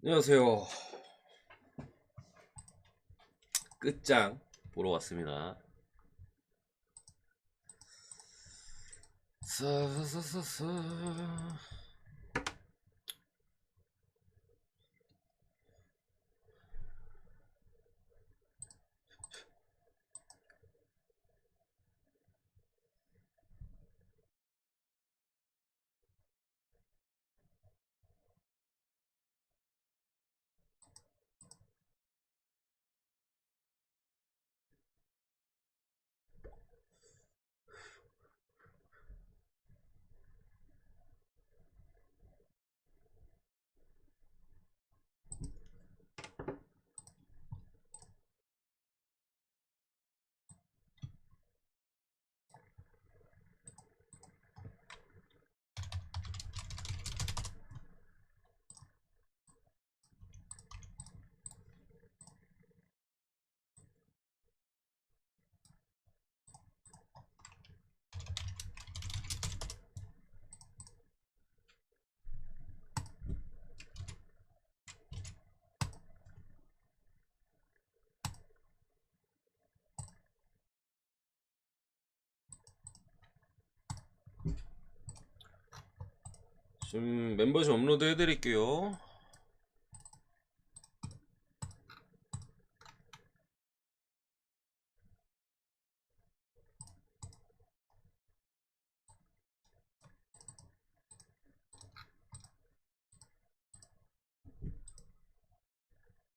안녕하세요. 끝장 보러 왔습니다. 싸싸싸싸. 지금 멤버십 업로드 해드릴게요.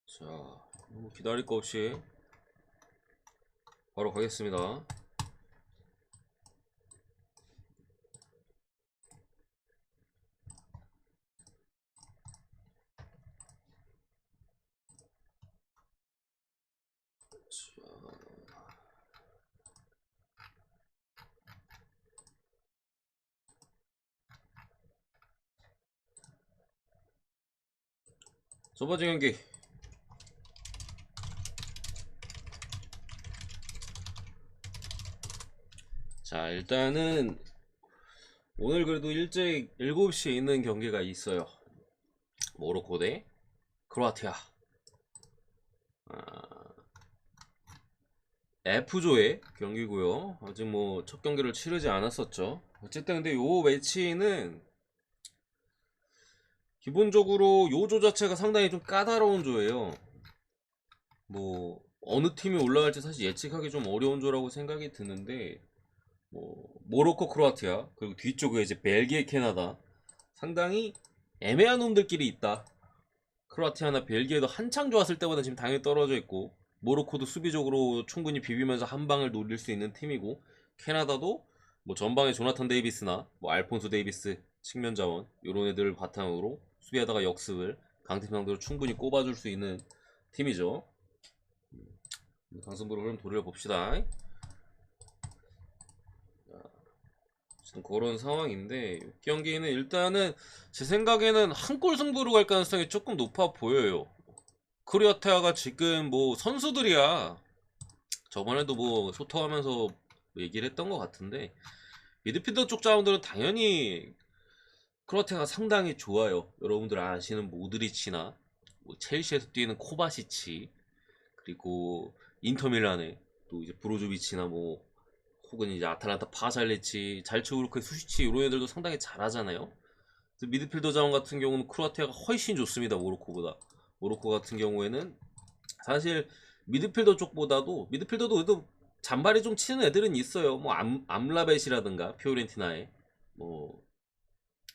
자, 너무 기다릴 거 없이 바로 가겠습니다. 첫 번째 경기. 자, 일단은 오늘 그래도 일찍 7시에 있는 경기가 있어요. 모로코 대 크로아티아. F조의 경기고요. 아직 뭐 첫 경기를 치르지 않았었죠. 어쨌든 근데 요 매치는 기본적으로 요 조 자체가 상당히 좀 까다로운 조예요. 뭐 어느 팀이 올라갈지 사실 예측하기 좀 어려운 조라고 생각이 드는데, 뭐 모로코 크로아티아 그리고 뒤쪽에 이제 벨기에 캐나다, 상당히 애매한 놈들끼리 있다. 크로아티아나 벨기에도 한창 좋았을 때보다 지금 당연히 떨어져 있고, 모로코도 수비적으로 충분히 비비면서 한 방을 노릴 수 있는 팀이고, 캐나다도 뭐 전방에 조나탄 데이비스나 뭐 알폰소 데이비스 측면 자원 이런 애들을 바탕으로 수비하다가 역습을 강팀 상대로 충분히 꼽아줄 수 있는 팀이죠. 강승부로 흐름 돌려봅시다. 지금 그런 상황인데, 이 경기는 일단은 제 생각에는 한 골 승부로 갈 가능성이 조금 높아 보여요. 크로아티아가 지금 뭐 선수들이야 저번에도 뭐 소통하면서 얘기를 했던 것 같은데, 미드필더 쪽 자원들은 당연히 크로아티아가 상당히 좋아요. 여러분들 아시는 모드리치나 뭐 첼시에서 뛰는 코바시치, 그리고 인터밀란의 또 이제 브로조비치나 뭐 혹은 이제 아탈란타 파살리치, 잘츠부르크의 수시치 이런 애들도 상당히 잘하잖아요. 미드필더 자원 같은 경우는 크로아티아가 훨씬 좋습니다. 모로코보다. 모로코 같은 경우에는 사실 미드필더 쪽보다도, 미드필더도 그래도 잔발이 좀 치는 애들은 있어요. 뭐 암라벳이라든가 피오렌티나에 뭐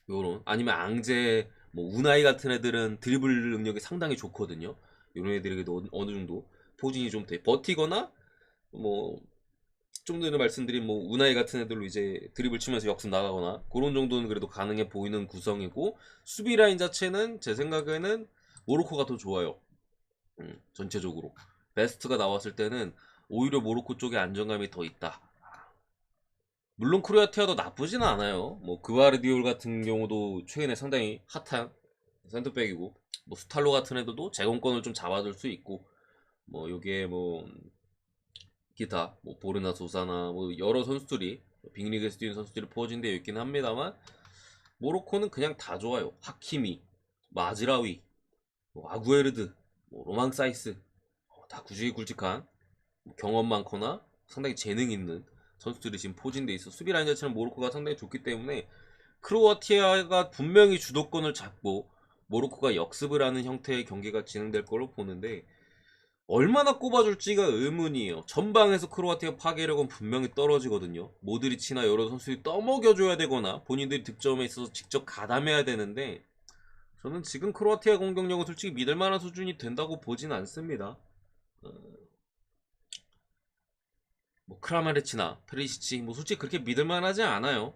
요런, 아니면 앙제 뭐 우나이 같은 애들은 드리블 능력이 상당히 좋거든요. 요런 애들에게도 어느 정도 포진이 좀 돼 버티거나, 뭐 좀 전에 말씀드린 뭐 우나이 같은 애들로 이제 드리블 치면서 역습 나가거나 그런 정도는 그래도 가능해 보이는 구성이고, 수비 라인 자체는 제 생각에는 모로코가 더 좋아요. 전체적으로 베스트가 나왔을 때는 오히려 모로코 쪽에 안정감이 더 있다. 물론 크로아티아도 나쁘지는 않아요. 뭐 그바르디올 같은 경우도 최근에 상당히 핫한 센터백이고, 뭐 스탈로 같은 애들도 제공권을 좀 잡아줄 수 있고, 뭐 요게 뭐 기타 뭐 보르나 소사나 뭐 여러 선수들이 빅리그에서 뛰는 선수들이 포진되어 있긴 합니다만, 모로코는 그냥 다 좋아요. 하키미, 마즈라위, 뭐 아구에르드, 뭐 로망 사이스, 다 굳이 굵직한 경험 많거나 상당히 재능 있는 선수들이 지금 포진돼 있어. 수비 라인 자체는 모로코가 상당히 좋기 때문에 크로아티아가 분명히 주도권을 잡고 모로코가 역습을 하는 형태의 경기가 진행될 걸로 보는데, 얼마나 꼽아줄지가 의문이에요. 전방에서 크로아티아 파괴력은 분명히 떨어지거든요. 모드리치나 여러 선수들이 떠먹여줘야 되거나 본인들이 득점에 있어서 직접 가담해야 되는데, 저는 지금 크로아티아 공격력은 솔직히 믿을만한 수준이 된다고 보진 않습니다. 뭐 크라마리치나 페리시치 뭐 솔직히 그렇게 믿을만하지 않아요.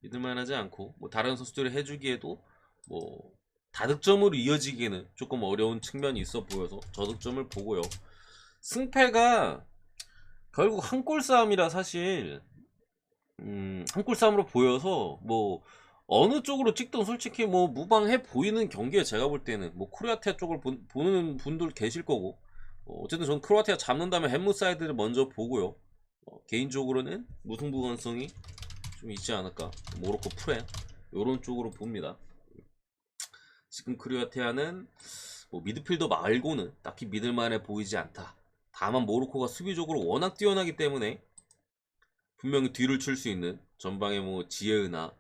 믿을만하지 않고 뭐 다른 선수들이 해주기에도 뭐 다득점으로 이어지기에는 조금 어려운 측면이 있어 보여서 저득점을 보고요. 승패가 결국 한 골 싸움이라 사실 한 골 싸움으로 보여서 뭐 어느 쪽으로 찍든 솔직히 뭐 무방해 보이는 경기에, 제가 볼 때는 뭐 크로아티아 쪽을 보는 분들 계실 거고, 어쨌든 저는 크로아티아 잡는 다음에 햄무 사이드를 먼저 보고요. 개인적으로는 무승부 가능성이 좀 있지 않을까, 모로코 프레 요런 쪽으로 봅니다. 지금 크로아티아는 뭐 미드필더 말고는 딱히 믿을만해 보이지 않다. 다만 모로코가 수비적으로 워낙 뛰어나기 때문에 분명히 뒤를 칠 수 있는 전방에 뭐 지에으나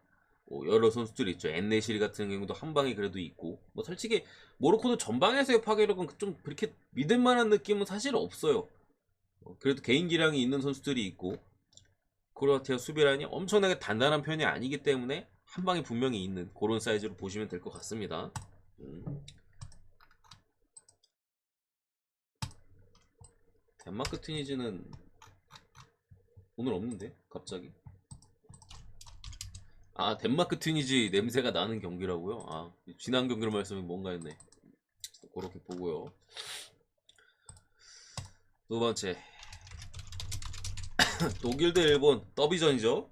뭐 여러 선수들이 있죠. 엔네시리 같은 경우도 한 방에 그래도 있고, 뭐 솔직히 모로코도 전방에서의 파괴력은 좀 그렇게 믿을만한 느낌은 사실 없어요. 그래도 개인 기량이 있는 선수들이 있고 크로아티아 수비라인이 엄청나게 단단한 편이 아니기 때문에 한 방이 분명히 있는 그런 사이즈로 보시면 될 것 같습니다. 덴마크 튀니지는 오늘 없는데 갑자기? 아, 덴마크 튀니지 냄새가 나는 경기라고요? 아, 지난 경기로 말씀이 뭔가 했네. 그렇게 보고요. 두 번째, 독일 대 일본 더비전이죠.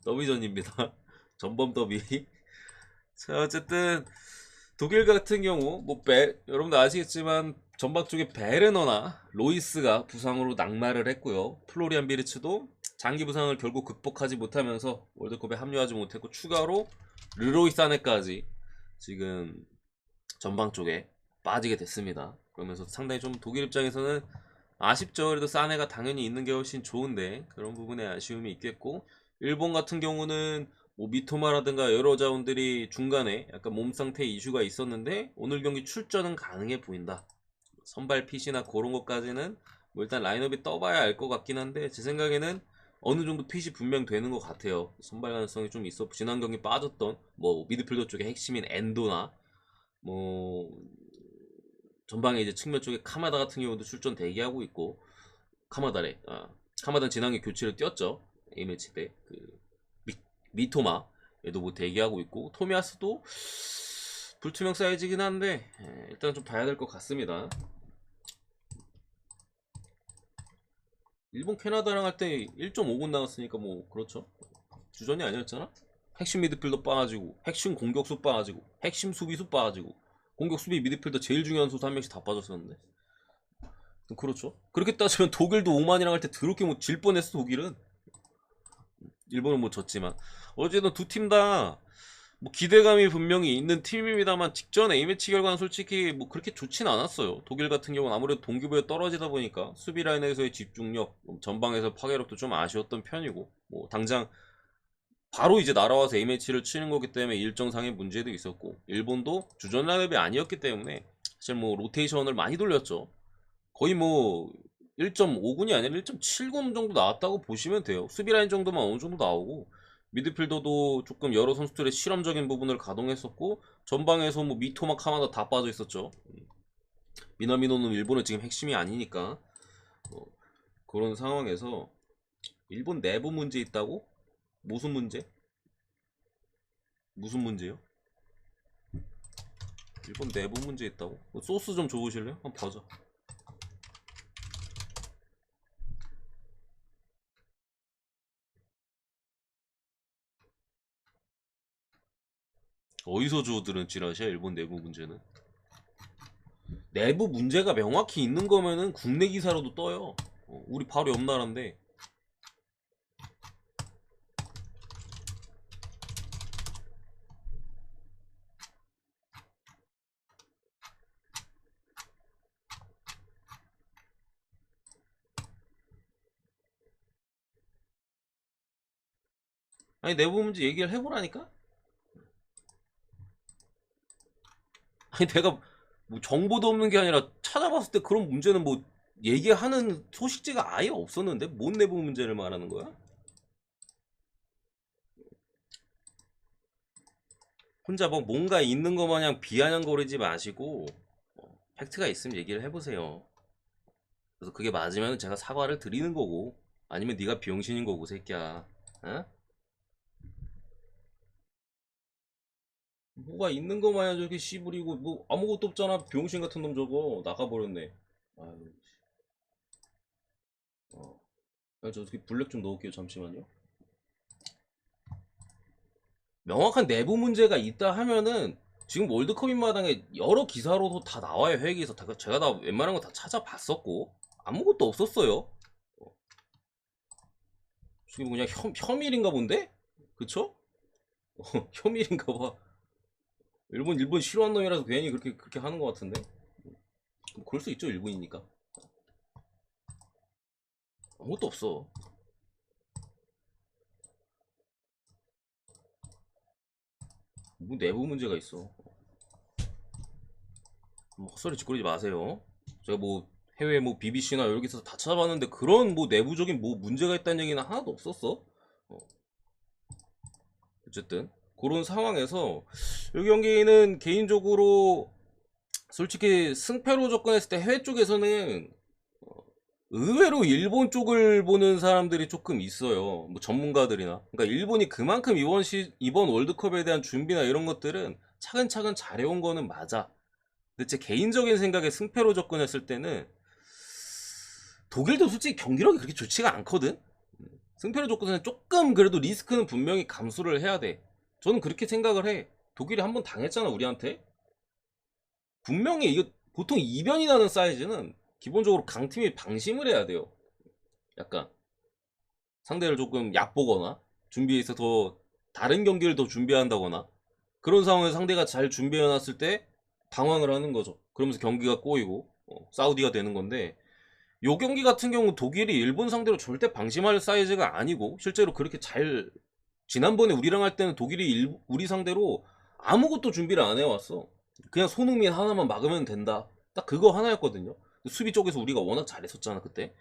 더비전입니다. 전범 더비. 자, 어쨌든 독일 같은 경우 뭐 여러분들 아시겠지만 전방 쪽에 베르너나 로이스가 부상으로 낙마를 했고요. 플로리안 비르츠도 장기 부상을 결국 극복하지 못하면서 월드컵에 합류하지 못했고, 추가로 르로이 사네까지 지금 전방 쪽에 빠지게 됐습니다. 그러면서 상당히 좀 독일 입장에서는 아쉽죠. 그래도 사네가 당연히 있는 게 훨씬 좋은데 그런 부분에 아쉬움이 있겠고, 일본 같은 경우는 뭐 미토마라든가 여러 자원들이 중간에 약간 몸 상태 이슈가 있었는데 오늘 경기 출전은 가능해 보인다. 선발 핏이나 그런 것까지는 뭐 일단 라인업이 떠봐야 알 것 같긴 한데, 제 생각에는 어느 정도 핏이 분명 되는 것 같아요. 선발 가능성이 좀 있어. 지난 경기 빠졌던 뭐 미드필더 쪽에 핵심인 엔도나 뭐 전방에 이제 측면 쪽에 카마다 같은 경우도 출전 대기하고 있고, 카마다래. 카마다는 지난해 교체를 뛰었죠. A매치 때. 미토마 얘도 뭐 대기하고 있고, 토미아스도 불투명 사이즈긴 한데 일단 좀 봐야 될 것 같습니다. 일본 캐나다랑 할 때 1.5군 나왔으니까 뭐 그렇죠. 주전이 아니었잖아. 핵심 미드필더 빠지고 핵심 공격수 빠지고 핵심 수비수 빠지고 공격 수비 미드필더 제일 중요한 선수 한 명씩 다 빠졌었는데, 그렇죠. 그렇게 따지면 독일도 오만이랑 할 때 더럽게 뭐 질 뻔했어. 독일은 일본은 뭐 졌지만 어쨌든 두 팀 다 뭐 기대감이 분명히 있는 팀입니다만, 직전 A매치 결과는 솔직히 뭐 그렇게 좋진 않았어요. 독일 같은 경우는 아무래도 동기부여 떨어지다 보니까 수비 라인에서의 집중력, 전방에서 파괴력도 좀 아쉬웠던 편이고, 뭐 당장 바로 이제 날아와서 A매치를 치는 거기 때문에 일정상의 문제도 있었고, 일본도 주전 라인업이 아니었기 때문에 사실 뭐 로테이션을 많이 돌렸죠. 거의 뭐 1.5군이 아니라 1.7군 정도 나왔다고 보시면 돼요. 수비 라인 정도만 어느 정도 나오고, 미드필더도 조금 여러 선수들의 실험적인 부분을 가동했었고, 전방에서 뭐 미토마 카마다 다 빠져 있었죠. 미나미노는 일본은 지금 핵심이 아니니까 그런 상황에서 일본 내부 문제 있다고? 무슨 문제? 무슨 문제요? 일본 내부 문제 있다고? 소스 좀 줘보실래요? 한번 봐줘. 어디서 주워들은 찌라시야, 일본 내부 문제는? 내부 문제가 명확히 있는 거면은 국내 기사로도 떠요. 우리 바로 옆 나라인데. 아니 내부 문제 얘기를 해보라니까. 아니 내가 뭐 정보도 없는 게 아니라 찾아봤을 때 그런 문제는 뭐 얘기하는 소식지가 아예 없었는데 뭔 내부 문제를 말하는 거야? 혼자 뭐 뭔가 있는 거 마냥 비아냥거리지 마시고 팩트가 있으면 얘기를 해보세요. 그래서 그게 맞으면 제가 사과를 드리는 거고, 아니면 네가 비용신인 거고 새끼야. 어? 뭐가 있는 거 마냥 저렇게 씨부리고 뭐 아무것도 없잖아. 비용신 같은 놈 저거 나가버렸네. 아유. 어. 저 어떻게 블랙 좀 넣을게요. 잠시만요. 명확한 내부 문제가 있다 하면은 지금 월드컵인 마당에 여러 기사로도 다 나와요. 회계에서 다 제가 다 웬만한 거 다 찾아봤었고 아무것도 없었어요. 지금 그냥 혐일인가 본데? 그쵸? 혐일인가 봐. 일본 싫어하는 놈이라서 괜히 그렇게 하는 것 같은데. 뭐 그럴 수 있죠. 일본이니까. 아무것도 없어. 뭐 내부 문제가 있어. 뭐 헛소리 짓거리지 마세요. 제가 뭐 해외 뭐 BBC나 여기서 다 찾아봤는데 그런 뭐 내부적인 뭐 문제가 있다는 얘기는 하나도 없었어. 어, 어쨌든 그런 상황에서 여기 경기는 개인적으로 솔직히 승패로 접근했을 때 해외 쪽에서는 의외로 일본 쪽을 보는 사람들이 조금 있어요. 뭐 전문가들이나. 그러니까 일본이 그만큼 이번 월드컵에 대한 준비나 이런 것들은 차근차근 잘해온 거는 맞아. 근데 제 개인적인 생각에 승패로 접근했을 때는 독일도 솔직히 경기력이 그렇게 좋지가 않거든. 승패로 접근은 조금 그래도 리스크는 분명히 감수를 해야 돼. 저는 그렇게 생각을 해. 독일이 한번 당했잖아 우리한테. 분명히 이거 보통 이변이 나는 사이즈는 기본적으로 강팀이 방심을 해야 돼요. 약간 상대를 조금 얕보거나 준비해서 더 다른 경기를 더 준비한다거나 그런 상황에서 상대가 잘 준비해놨을 때 당황을 하는 거죠. 그러면서 경기가 꼬이고 사우디가 되는 건데, 요 경기 같은 경우 독일이 일본 상대로 절대 방심할 사이즈가 아니고 실제로 그렇게 잘, 지난번에 우리랑 할 때는 독일이 우리 상대로 아무것도 준비를 안 해왔어. 그냥 손흥민 하나만 막으면 된다. 딱 그거 하나였거든요. 수비 쪽에서 우리가 워낙 잘했었잖아 그때.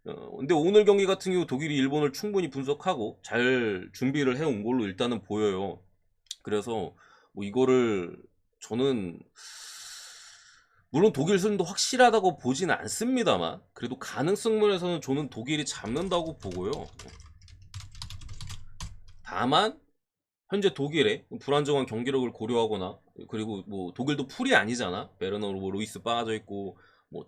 근데 오늘 경기 같은 경우 독일이 일본을 충분히 분석하고 잘 준비를 해온 걸로 일단은 보여요. 그래서 뭐 이거를 저는 물론 독일 승도 확실하다고 보진 않습니다만 그래도 가능성 면에서는 저는 독일이 잡는다고 보고요. 다만 현재 독일의 불안정한 경기력을 고려하거나, 그리고 뭐 독일도 풀이 아니잖아. 베르너 뭐 루이스 빠져 있고 뭐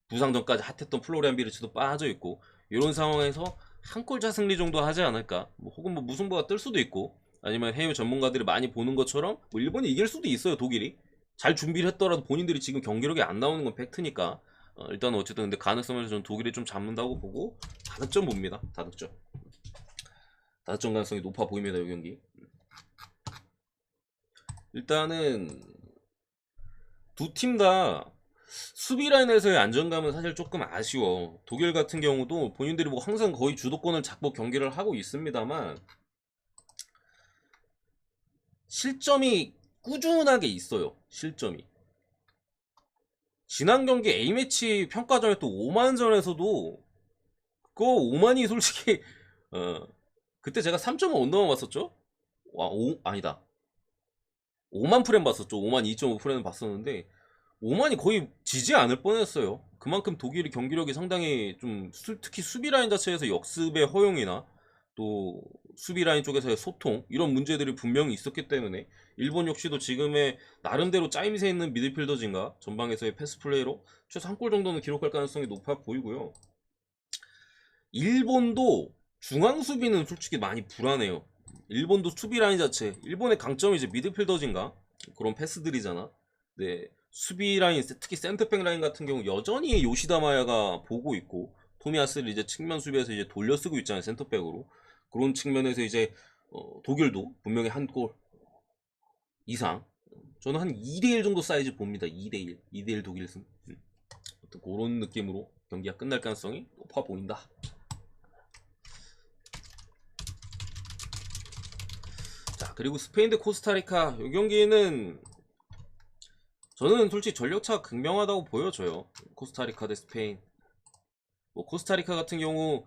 부상 전까지 핫했던 플로리안 비르츠도 빠져 있고, 이런 상황에서 한 골차 승리 정도 하지 않을까. 뭐 혹은 뭐 무승부가 뜰 수도 있고, 아니면 해외 전문가들이 많이 보는 것처럼 뭐 일본이 이길 수도 있어요. 독일이 잘 준비를 했더라도 본인들이 지금 경기력이 안 나오는 건 팩트니까. 일단 어쨌든 근데 가능성에서 저는 독일이 좀 잡는다고 보고 다득점 봅니다. 다득점 가능성이 높아 보입니다. 이 경기. 일단은 두 팀 다 수비 라인에서의 안정감은 사실 조금 아쉬워. 독일 같은 경우도 본인들이 뭐 항상 거의 주도권을 잡고 경기를 하고 있습니다만 실점이 꾸준하게 있어요. 실점이. 지난 경기 A매치 평가전에 또 오만전에서도 그거 오만이 솔직히 어 그때 제가 3.5 언더만 봤었죠? 와, 아니다. 5만 프레임 봤었죠. 5만 2.5 프레임 봤었는데 오만이 거의 지지 않을 뻔했어요. 그만큼 독일이 경기력이 상당히 좀 특히 수비 라인 자체에서 역습의 허용이나 또 수비 라인 쪽에서의 소통 이런 문제들이 분명히 있었기 때문에 일본 역시도 지금의 나름대로 짜임새 있는 미드필더진가 전방에서의 패스 플레이로 최소 한 골 정도는 기록할 가능성이 높아 보이고요. 일본도 중앙 수비는 솔직히 많이 불안해요. 일본도 수비 라인 자체, 일본의 강점이 이제 미드필더진가 그런 패스들이잖아. 네, 수비 라인, 특히 센터백 라인 같은 경우 여전히 요시다 마야가 보고 있고 토미야스를 이제 측면 수비에서 이제 돌려쓰고 있잖아요. 센터백으로. 그런 측면에서 이제 독일도 분명히 한 골 이상, 저는 한 2대1 정도 사이즈 봅니다. 2대1 2대1 독일 승. 어떤 그런 느낌으로 경기가 끝날 가능성이 높아 보인다. 자, 그리고 스페인 대 코스타리카 이 경기는 저는 솔직히 전력차가 극명하다고 보여져요. 코스타리카 대 스페인. 뭐 코스타리카 같은 경우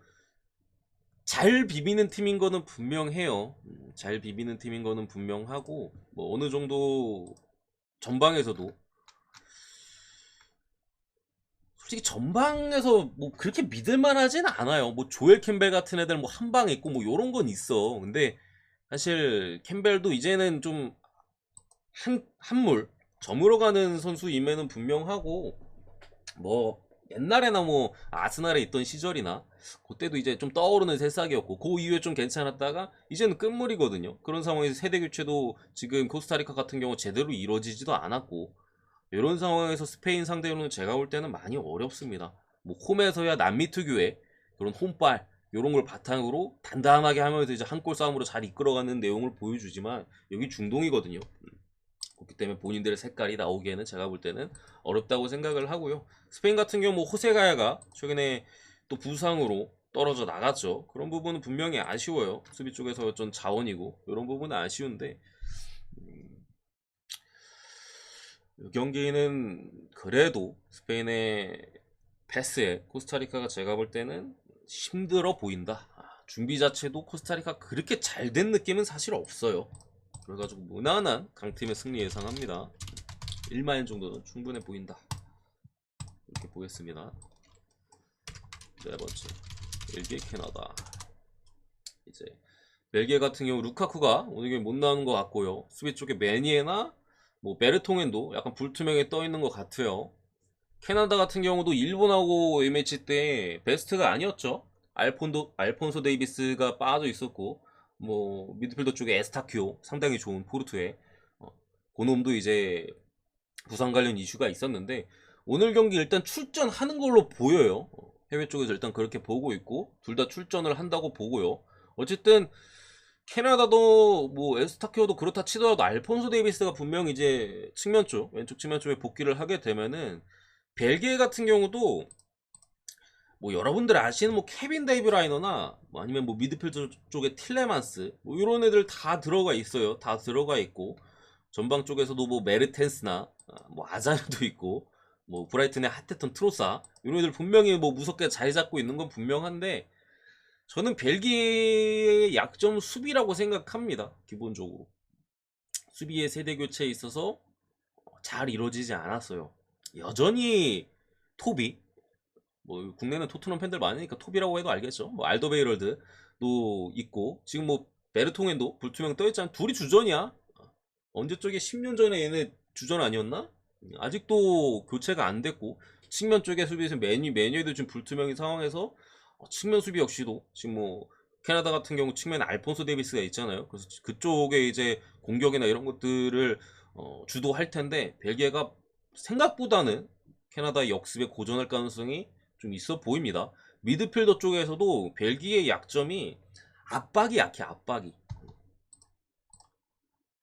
잘 비비는 팀인 거는 분명해요. 잘 비비는 팀인 거는 분명하고 뭐 어느 정도 전방에서도 솔직히 전방에서 뭐 그렇게 믿을만하진 않아요. 뭐 조엘 캠벨 같은 애들 뭐 한 방 있고 뭐 요런 건 있어. 근데 사실 캠벨도 이제는 좀 한물 저물어 가는 선수임에는 분명하고 뭐 옛날에나 뭐 아스날에 있던 시절이나 그때도 이제 좀 떠오르는 새싹이었고 그 이후에 좀 괜찮았다가 이제는 끝물이거든요. 그런 상황에서 세대 교체도 지금 코스타리카 같은 경우 제대로 이루어지지도 않았고 이런 상황에서 스페인 상대로는 제가 볼 때는 많이 어렵습니다. 뭐 홈에서야 남미 특유의 그런 홈발 이런 걸 바탕으로 단단하게 하면서 이제 한 골 싸움으로 잘 이끌어가는 내용을 보여주지만 여기 중동이거든요. 그렇기 때문에 본인들의 색깔이 나오기에는 제가 볼 때는 어렵다고 생각을 하고요. 스페인 같은 경우 뭐 호세가야가 최근에 또 부상으로 떨어져 나갔죠. 그런 부분은 분명히 아쉬워요. 수비 쪽에서 좀 자원이고 이런 부분은 아쉬운데 이 경기는 그래도 스페인의 패스에 코스타리카가 제가 볼 때는 힘들어 보인다. 준비 자체도 코스타리카 그렇게 잘 된 느낌은 사실 없어요. 그래가지고 무난한 강팀의 승리 예상합니다. 1마인 정도는 충분해 보인다. 이렇게 보겠습니다. 네 번째, 벨기에 캐나다. 이제 벨기에 같은 경우 루카쿠가 오늘 경기 못 나오는 것 같고요. 수비 쪽에 메니에나 뭐 베르통엔도 약간 불투명에 떠 있는 것 같아요. 캐나다 같은 경우도 일본하고 A매치 때 베스트가 아니었죠. 알폰소 데이비스가 빠져 있었고 뭐 미드필더 쪽에 에스타큐 상당히 좋은 포르투에 그놈도 이제 부상 관련 이슈가 있었는데 오늘 경기 일단 출전하는 걸로 보여요. 해외 쪽에서 일단 그렇게 보고 있고 둘 다 출전을 한다고 보고요. 어쨌든 캐나다도 뭐 에스타큐도 그렇다 치더라도 알폰소 데이비스가 분명 이제 측면 쪽 왼쪽 측면 쪽에 복귀를 하게 되면은 벨기에 같은 경우도 뭐 여러분들 아시는 뭐 케빈 데이브라이너나 뭐 아니면 뭐 미드필더 쪽에 틸레만스 뭐 이런 애들 다 들어가 있어요. 다 들어가 있고 전방 쪽에서도 뭐 메르텐스나 뭐 아자르도 있고 뭐 브라이튼의 하테턴 트로사 이런 애들 분명히 뭐 무섭게 자리 잡고 있는 건 분명한데 저는 벨기에의 약점 수비라고 생각합니다. 기본적으로 수비의 세대 교체에 있어서 잘 이루어지지 않았어요. 여전히 토비 뭐 국내는 토트넘 팬들 많으니까 톱이라고 해도 알겠죠. 뭐 알더베이럴드도 있고 지금 뭐 베르통엔도 불투명 떠있잖아. 둘이 주전이야. 언제 쪽에 10년 전에 얘네 주전 아니었나? 아직도 교체가 안 됐고 측면 쪽에 수비에서 메뉴에도 지금 불투명인 상황에서 측면 수비 역시도 지금 뭐 캐나다 같은 경우 측면에 알폰소 데이비스가 있잖아요. 그래서 그쪽에 이제 공격이나 이런 것들을 주도할 텐데 벨기에가 생각보다는 캐나다의 역습에 고전할 가능성이 좀 있어 보입니다. 미드필더 쪽에서도 벨기에의 약점이 압박이 약해, 압박이.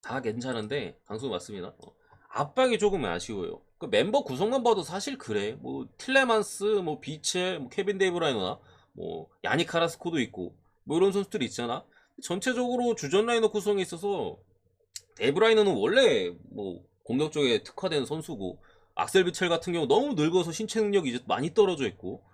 다 괜찮은데, 강수 맞습니다. 압박이 조금 아쉬워요. 그 멤버 구성만 봐도 사실 그래. 뭐, 틸레만스, 뭐, 비체, 뭐, 케빈 데이브라이너나, 뭐, 야니 카라스코도 있고, 뭐, 이런 선수들이 있잖아. 전체적으로 주전 라이너 구성에 있어서, 데이브라이너는 원래, 뭐, 공격 쪽에 특화된 선수고, 악셀 비첼 같은 경우 너무 늙어서 신체 능력이 이제 많이 떨어져 있고,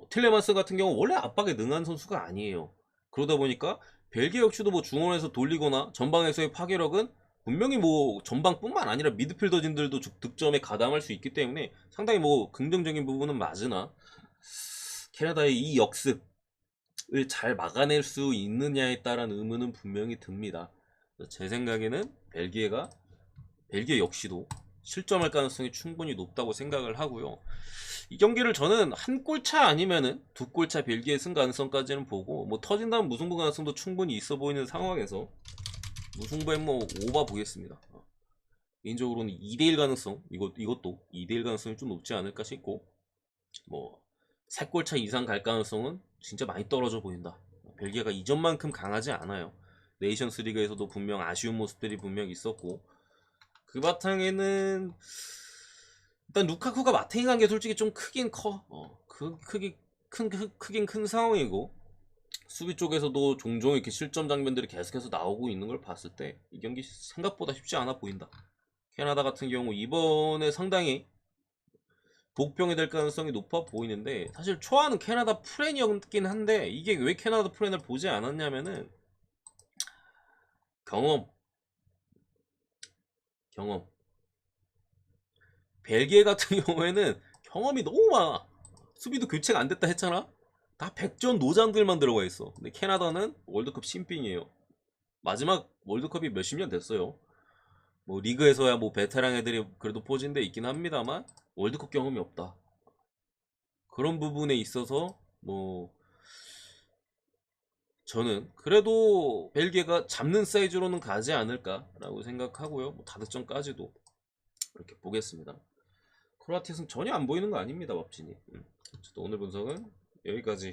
틸레만스 같은 경우 원래 압박에 능한 선수가 아니에요. 그러다 보니까 벨기에 역시도 뭐 중원에서 돌리거나 전방에서의 파괴력은 분명히 뭐 전방뿐만 아니라 미드필더진들도 득점에 가담할 수 있기 때문에 상당히 뭐 긍정적인 부분은 맞으나 캐나다의 이 역습을 잘 막아낼 수 있느냐에 따른 의문은 분명히 듭니다. 제 생각에는 벨기에 역시도 실점할 가능성이 충분히 높다고 생각을 하고요. 이 경기를 저는 한 골차 아니면은 두 골차 벨기에 승 가능성까지는 보고 뭐 터진다면 무승부 가능성도 충분히 있어 보이는 상황에서 무승부에 뭐 오바 보겠습니다. 개인적으로는 2대1 가능성 이것도 2대1 가능성이 좀 높지 않을까 싶고 뭐 3골차 이상 갈 가능성은 진짜 많이 떨어져 보인다. 벨기에가 이전만큼 강하지 않아요. 네이션스 리그에서도 분명 아쉬운 모습들이 분명 있었고 그 바탕에는 일단 루카쿠가 마탱이한 게 솔직히 좀 크긴 커. 크긴 큰 상황이고 수비 쪽에서도 종종 이렇게 실점 장면들이 계속해서 나오고 있는 걸 봤을 때 이 경기 생각보다 쉽지 않아 보인다. 캐나다 같은 경우 이번에 상당히 복병이 될 가능성이 높아 보이는데, 사실 초안은 캐나다 프렌이었긴 한데 이게 왜 캐나다 프렌을 보지 않았냐면은 경험 경험 벨기에 같은 경우에는 경험이 너무 많아. 수비도 교체가 안 됐다 했잖아. 다 백전 노장들만 들어가 있어. 근데 캐나다는 월드컵 신빙이에요. 마지막 월드컵이 몇십 년 됐어요. 뭐 리그에서야 뭐 베테랑 애들이 그래도 포진돼 있긴 합니다만 월드컵 경험이 없다. 그런 부분에 있어서 뭐 저는 그래도 벨기에가 잡는 사이즈로는 가지 않을까라고 생각하고요. 뭐 다득점까지도 이렇게 보겠습니다. 크로아티아는 전혀 안 보이는 거 아닙니다, 맙진이. 어쨌든 오늘 분석은 여기까지